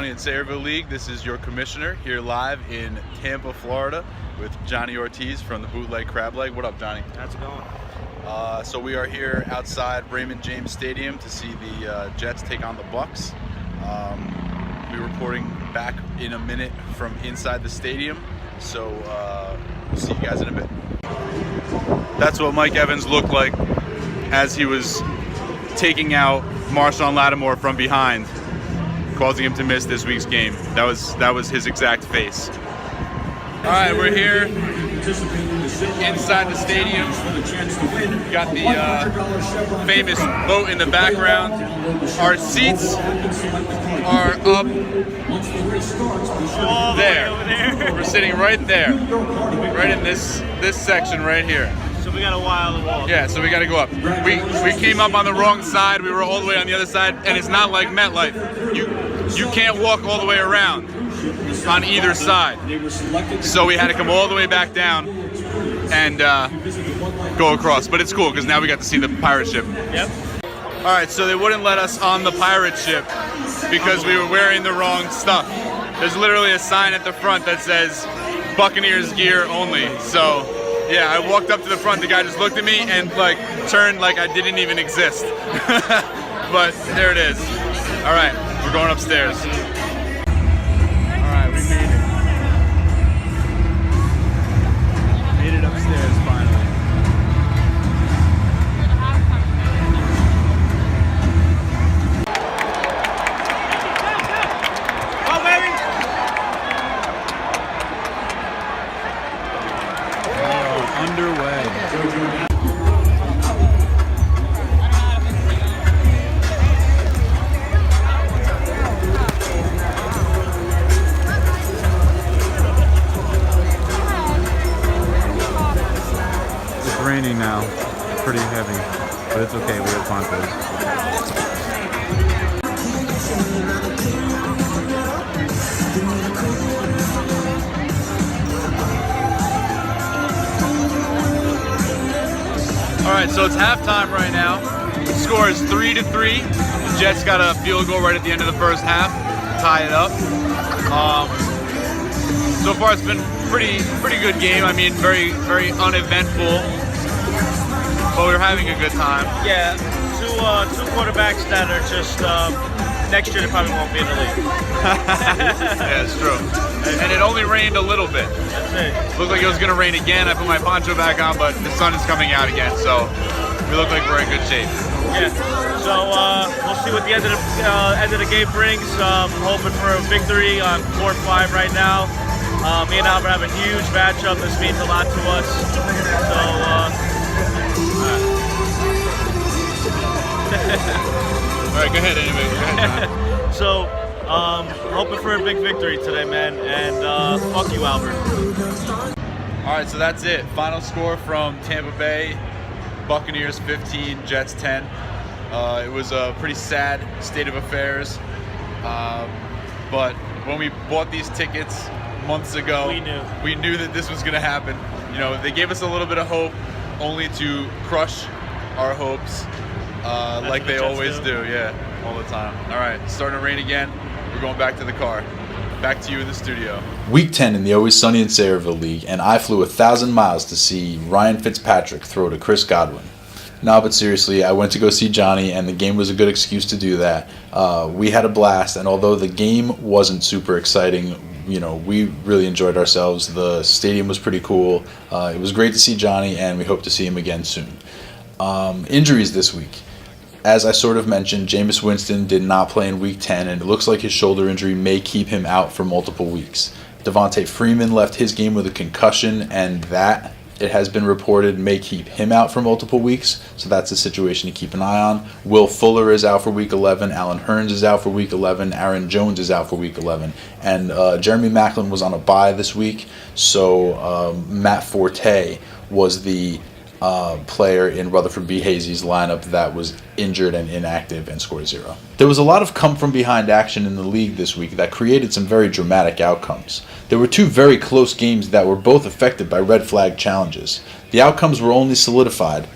Sunny and Sayreville League. This is your commissioner here live in Tampa, Florida with Johnny Ortiz from the Bootleg Crab Leg. What up, Johnny? How's it going? So we are here outside Raymond James Stadium to see the Jets take on the Bucs. We'll be reporting back in a minute from inside the stadium. So we'll see you guys in a bit. That's what Mike Evans looked like as he was taking out Marshawn Lattimore from behind, causing him to miss this week's game. That was his exact face. All right, we're here inside the stadium. Got the famous boat in the background. Our seats are up there. We're sitting right there, right in this section right here. So we got a while to walk. Yeah, so we got to go up. We came up on the wrong side. We were all the way on the other side, and it's not like MetLife. You can't walk all the way around on either side. So we had to come all the way back down and go across. But it's cool because now we got to see the pirate ship. Yep. All right, so they wouldn't let us on the pirate ship because we were wearing the wrong stuff. There's literally a sign at the front that says Buccaneers gear only. So yeah, I walked up to the front, the guy just looked at me and like turned like I didn't even exist. But there it is. All right, we're going upstairs. All right, we made it. Made it upstairs finally. Oh, baby! Underway. It's raining now, pretty heavy, but it's okay, we have ponchos. All right, so it's halftime right now. The score is 3-3. The Jets got a field goal right at the end of the first half, tie it up. So far, it's been pretty good game. I mean, very uneventful, but we're having a good time. Yeah, two quarterbacks that are just next year they probably won't be in the league. Yeah, it's true. And it only rained a little bit. That's it. Looked like it was gonna rain again. I put my poncho back on, but the sun is coming out again, so we look like we're in good shape. Yeah. So we'll see what the end of the game brings. Hoping for a victory on 4-5 right now. Me and Albert have a huge matchup. This means a lot to us. So. All right, go ahead anyway. Go ahead, John. So, hoping for a big victory today, man, and fuck you, Albert. All right, so that's it. Final score from Tampa Bay, Buccaneers 15, Jets 10. It was a pretty sad state of affairs, but when we bought these tickets months ago, we knew that this was going to happen. You know, they gave us a little bit of hope, only to crush our hopes, like they always do. Yeah, all the time. All right, it's starting to rain again. We're going back to the car. Back to you in the studio. Week 10 in the Always Sunny in Sayreville League, and I flew 1,000 miles to see Ryan Fitzpatrick throw to Chris Godwin. No, but seriously, I went to go see Johnny, and the game was a good excuse to do that. We had a blast, and although the game wasn't super exciting, you know, we really enjoyed ourselves. The stadium was pretty cool. It was great to see Johnny, and we hope to see him again soon. Injuries this week. As I sort of mentioned, Jameis Winston did not play in Week 10, and it looks like his shoulder injury may keep him out for multiple weeks. Devontae Freeman left his game with a concussion, and that, it has been reported, may keep him out for multiple weeks, so that's a situation to keep an eye on. Will Fuller is out for Week 11, Allen Hurns is out for Week 11, Aaron Jones is out for Week 11, and Jeremy Maclin was on a bye this week, so Matt Forte was the player in Rutherford B. Hazy's lineup that was injured and inactive and scored 0. There was a lot of come-from-behind action in the league this week that created some very dramatic outcomes. There were two very close games that were both affected by red flag challenges. The outcomes were only solidified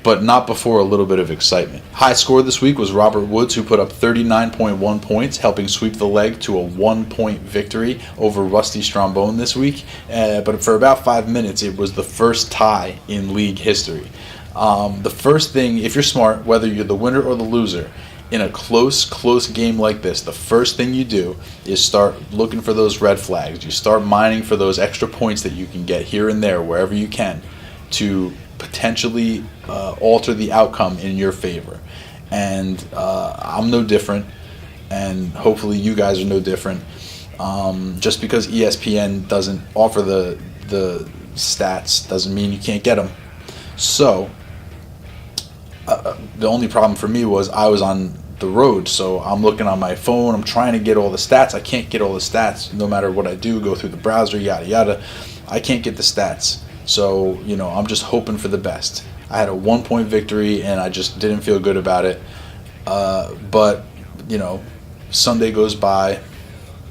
but not before a little bit of excitement. High score this week was Robert Woods, who put up 39.1 points, helping sweep the leg to a 1-point victory over Rusty Strombone this week. But for about 5 minutes, it was the first tie in league history. The first thing, if you're smart, whether you're the winner or the loser, in a close game like this, the first thing you do is start looking for those red flags. You start mining for those extra points that you can get here and there, wherever you can, to potentially alter the outcome in your favor. And I'm no different, and hopefully you guys are no different. Just because ESPN doesn't offer the stats doesn't mean you can't get them. So the only problem for me was I was on the road, so I'm looking on my phone, I'm trying to get all the stats. I can't get all the stats no matter what I do, go through the browser, yada yada. I can't get the stats. So, I'm just hoping for the best. I had a 1-point victory and I just didn't feel good about it. But Sunday goes by,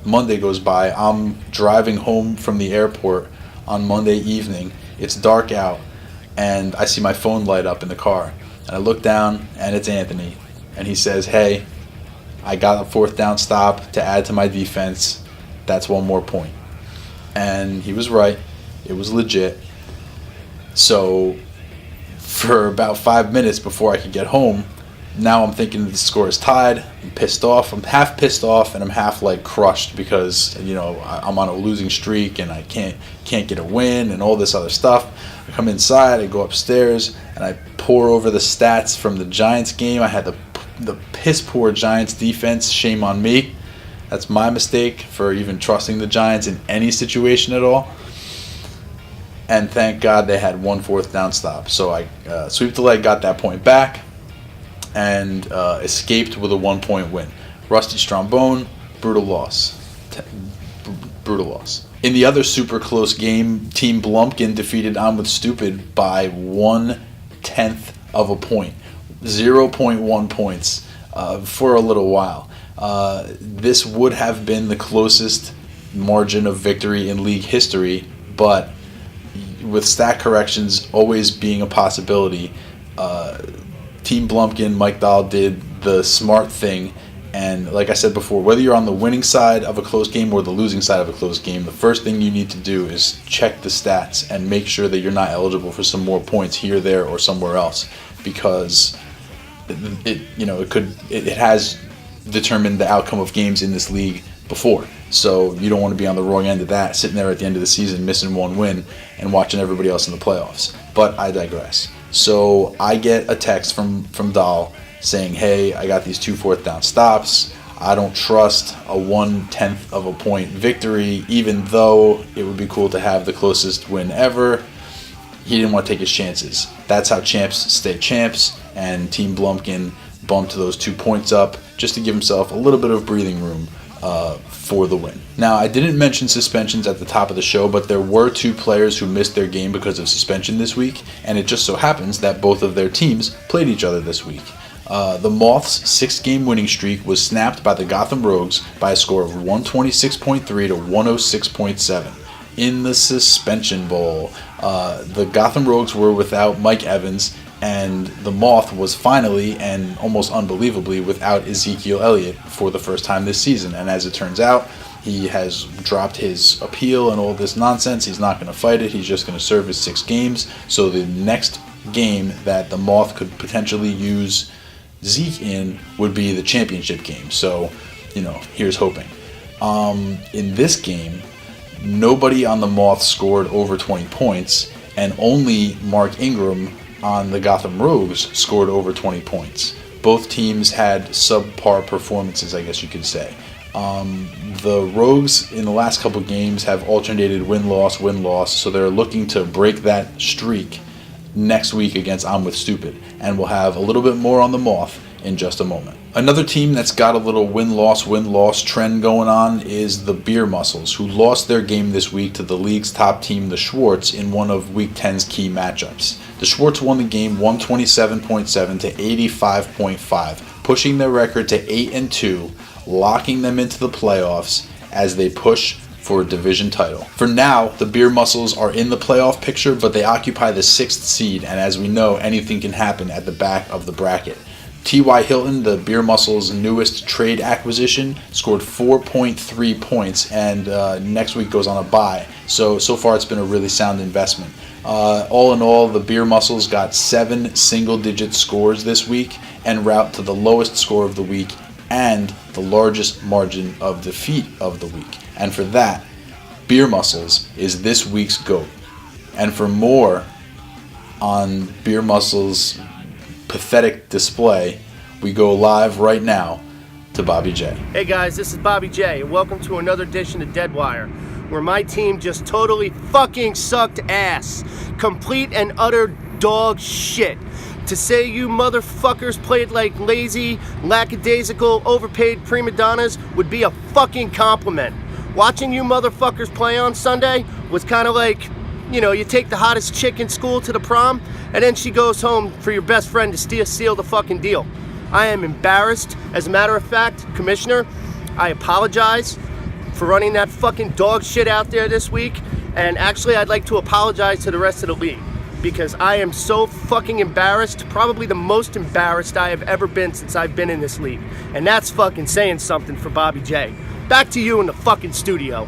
Monday goes by. I'm driving home from the airport on Monday evening. It's dark out and I see my phone light up in the car. And I look down and it's Anthony. And he says, "Hey, I got a 4th down stop to add to my defense. That's 1 more point." And he was right. It was legit. So for about 5 minutes before I could get home, now I'm thinking the score is tied. I'm pissed off. I'm half pissed off and I'm half crushed because I'm on a losing streak and I can't get a win and all this other stuff. I come inside, I go upstairs, and I pour over the stats from the Giants game. I had the piss poor Giants defense. Shame on me. That's my mistake for even trusting the Giants in any situation at all. And thank God they had 1 4th down stop. So I sweep the leg, got that point back, and escaped with a 1-point win. Rusty Strombone, brutal loss. Brutal loss. In the other super close game, Team Blumpkin defeated I'm With Stupid by 1/10 of a point. 0.1 points for a little while. This would have been the closest margin of victory in league history, but with stat corrections always being a possibility, Team Blumpkin, Mike Dahl did the smart thing. And like I said before, whether you're on the winning side of a close game or the losing side of a close game, the first thing you need to do is check the stats and make sure that you're not eligible for some more points here, there, or somewhere else, because it has determined the outcome of games in this league before. So you don't want to be on the wrong end of that, sitting there at the end of the season missing 1 win and watching everybody else in the playoffs. But I digress. So I get a text from Dahl saying, "Hey, I got these 2 4th down stops. I don't trust a 1/10 of a point victory, even though it would be cool to have the closest win ever." He didn't want to take his chances. That's how champs stay champs, and Team Blumpkin bumped those 2 points up just to give himself a little bit of breathing room for the win. Now, I didn't mention suspensions at the top of the show, but there were 2 players who missed their game because of suspension this week, and it just so happens that both of their teams played each other this week. The Moths' 6-game winning streak was snapped by the Gotham Rogues by a score of 126.3 to 106.7 in the Suspension Bowl. The Gotham Rogues were without Mike Evans, and the Moth was finally, and almost unbelievably, without Ezekiel Elliott for the first time this season. And as it turns out, he has dropped his appeal and all this nonsense. He's not going to fight it. He's just going to serve his 6 games. So the next game that the Moth could potentially use Zeke in would be the championship game. So, here's hoping. In this game, nobody on the Moth scored over 20 points, and only Mark Ingram on the Gotham Rogues scored over 20 points. Both teams had subpar performances, I guess you could say. The Rogues in the last couple games have alternated win-loss, so they're looking to break that streak next week against I'm With Stupid, and we'll have a little bit more on the Moth in just a moment. Another team that's got a little win-loss trend going on is the Beer Muscles, who lost their game this week to the league's top team, the Schwartz, in one of Week 10's key matchups. The Schwartz won the game 127.7 to 85.5, pushing their record to 8-2, locking them into the playoffs as they push for a division title. For now, the Beer Muscles are in the playoff picture, but they occupy the 6th seed, and as we know, anything can happen at the back of the bracket. T.Y. Hilton, the Beer Muscles' newest trade acquisition, scored 4.3 points, and next week goes on a bye. So far it's been a really sound investment. All in all, the Beer Muscles got 7 single-digit scores this week en route to the lowest score of the week and the largest margin of defeat of the week. And for that, Beer Muscles is this week's GOAT. And for more on Beer Muscles' pathetic display, we go live right now to Bobby J. Hey guys, this is Bobby J, and welcome to another edition of Deadwire, where my team just totally fucking sucked ass. Complete and utter dog shit. To say you motherfuckers played like lazy, lackadaisical, overpaid prima donnas would be a fucking compliment. Watching you motherfuckers play on Sunday was kind of like, you take the hottest chick in school to the prom, and then she goes home for your best friend to seal the fucking deal. I am embarrassed. As a matter of fact, Commissioner, I apologize for running that fucking dog shit out there this week, and actually I'd like to apologize to the rest of the league, because I am so fucking embarrassed, probably the most embarrassed I have ever been since I've been in this league. And that's fucking saying something for Bobby J. Back to you in the fucking studio.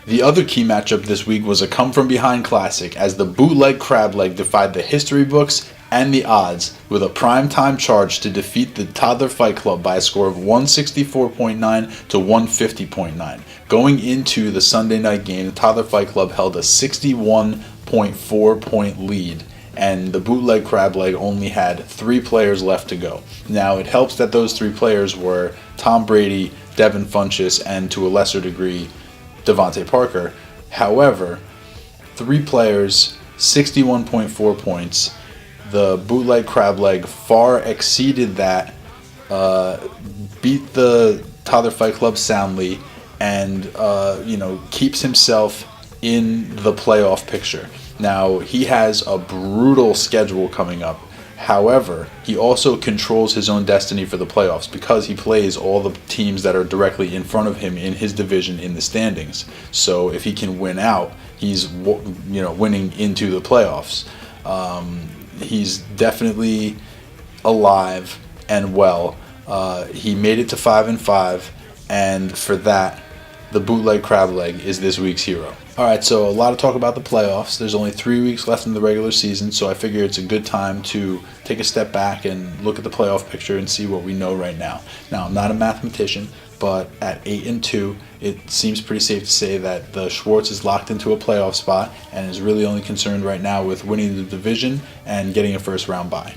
The other key matchup this week was a come-from-behind classic as the bootleg crab leg defied the history books and the odds with a primetime charge to defeat the Toddler Fight Club by a score of 164.9 to 150.9. Going into the Sunday night game, the Toddler Fight Club held a 61.4 point lead, and the bootleg crab leg only had 3 players left to go. Now, it helps that those 3 players were Tom Brady, Devin Funchess, and to a lesser degree, Devontae Parker. However, 3 players, 61.4 points. The bootleg crab leg far exceeded that, beat the Toddler Fight Club soundly, and keeps himself in the playoff picture. Now, he has a brutal schedule coming up. However, he also controls his own destiny for the playoffs because he plays all the teams that are directly in front of him in his division in the standings. So if he can win out, he's winning into the playoffs. He's definitely alive and well. He made it to 5-5, and for that, the bootleg crab leg is this week's hero. Alright, so a lot of talk about the playoffs. There's only 3 weeks left in the regular season, so I figure it's a good time to take a step back and look at the playoff picture and see what we know right now. Now, I'm not a mathematician, but at 8-2, it seems pretty safe to say that the Schwartz is locked into a playoff spot and is really only concerned right now with winning the division and getting a first round bye.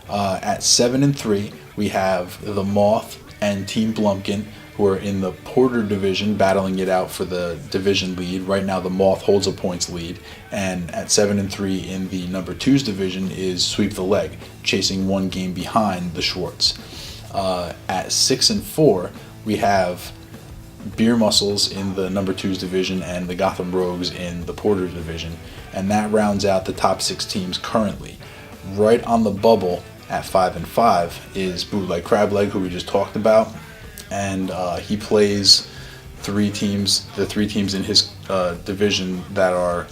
At 7-3, we have the Moth and Team Blumpkin, who are in the Porter division battling it out for the division lead. Right now the Moth holds a points lead, and at 7-3 in the number 2's division is Sweep the Leg, chasing 1 game behind the Schwartz. At 6-4 we have Beer Muscles in the number 2's division and the Gotham Rogues in the Porter division, and that rounds out the top 6 teams currently. Right on the bubble at 5-5 is Bootleg Crab Leg, who we just talked about, and he plays the 3 teams in his division that are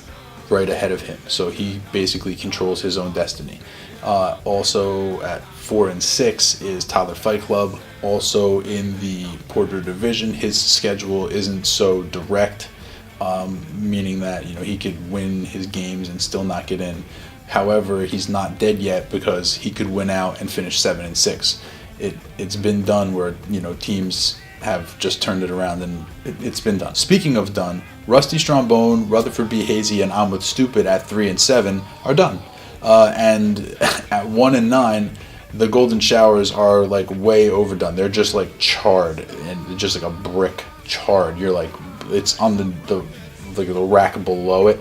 right ahead of him. So he basically controls his own destiny. Also at 4-6 is Toddler Fight Club, also in the Porter division. His schedule isn't so direct, meaning that he could win his games and still not get in. However, he's not dead yet because he could win out and finish 7-6. It's been done where teams have just turned it around, and it's been done. Speaking of done, Rusty Strombone, Rutherford B. Hazy, and I'm with Stupid at 3-7 are done. And at 1-9, the Golden Showers are like way overdone. They're just like charred, and just like a brick charred. You're like, it's on the rack below it,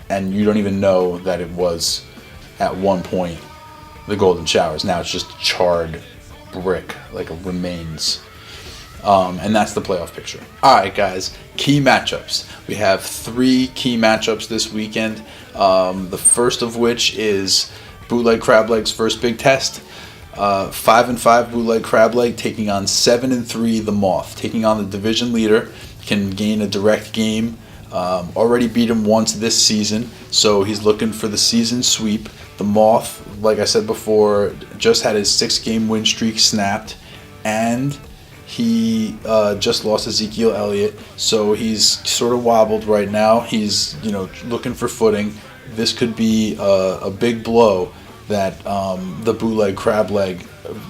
and you don't even know that it was at one point the Golden Showers. Now it's just charred brick, like a remains. And that's the playoff picture. Alright guys, key matchups. We have 3 key matchups this weekend. The first of which is Bootleg Crab Leg's first big test. 5-5 Bootleg Crab Leg taking on 7-3 the Moth, taking on the division leader. Can gain a direct game. Already beat him once this season, so he's looking for the season sweep. The Moth, like I said before, just had his 6-game win streak snapped, and he just lost Ezekiel Elliott, so he's sort of wobbled right now. He's looking for footing. This could be a big blow that the Bootleg Crab Leg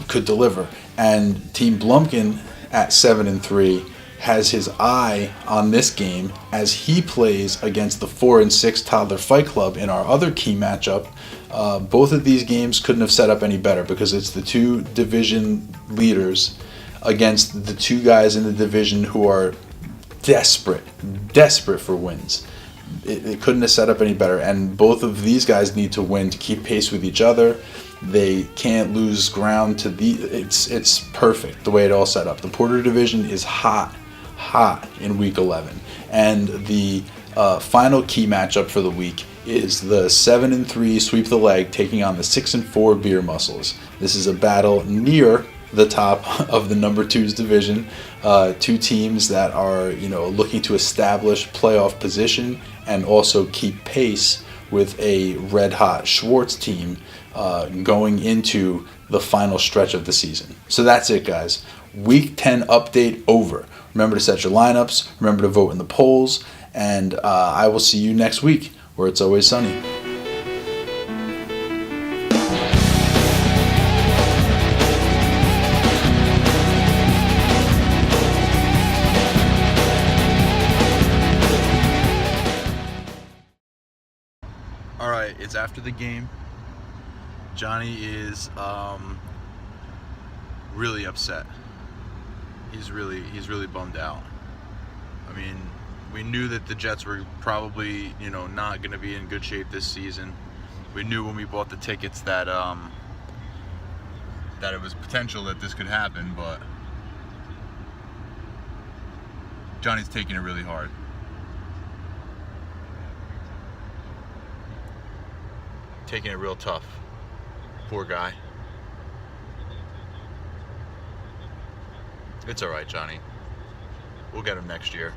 could deliver. And Team Blumpkin at 7-3 has his eye on this game as he plays against the 4-6 Toddler Fight Club in our other key matchup. Both of these games couldn't have set up any better because it's the two division leaders against the two guys in the division who are desperate for wins. It couldn't have set up any better, and both of these guys need to win to keep pace with each other. They can't lose ground to it's perfect the way it all set up. The Porter division is hot in week 11, and the final key matchup for the week is the 7-3 Sweep the Leg taking on the 6-4 Beer Muscles. This is a battle near the top of the number 2's division. Two teams that are looking to establish playoff position and also keep pace with a red hot Schwartz team going into the final stretch of the season. So that's it, guys. Week 10 update over. Remember to set your lineups, remember to vote in the polls, and I will see you next week where it's always sunny. All right, it's after the game. Johnny is really upset. He's really bummed out. I mean, we knew that the Jets were probably, not going to be in good shape this season. We knew when we bought the tickets that that it was potential that this could happen, but Johnny's taking it really hard. Taking it real tough. Poor guy. It's all right, Johnny. We'll get him next year.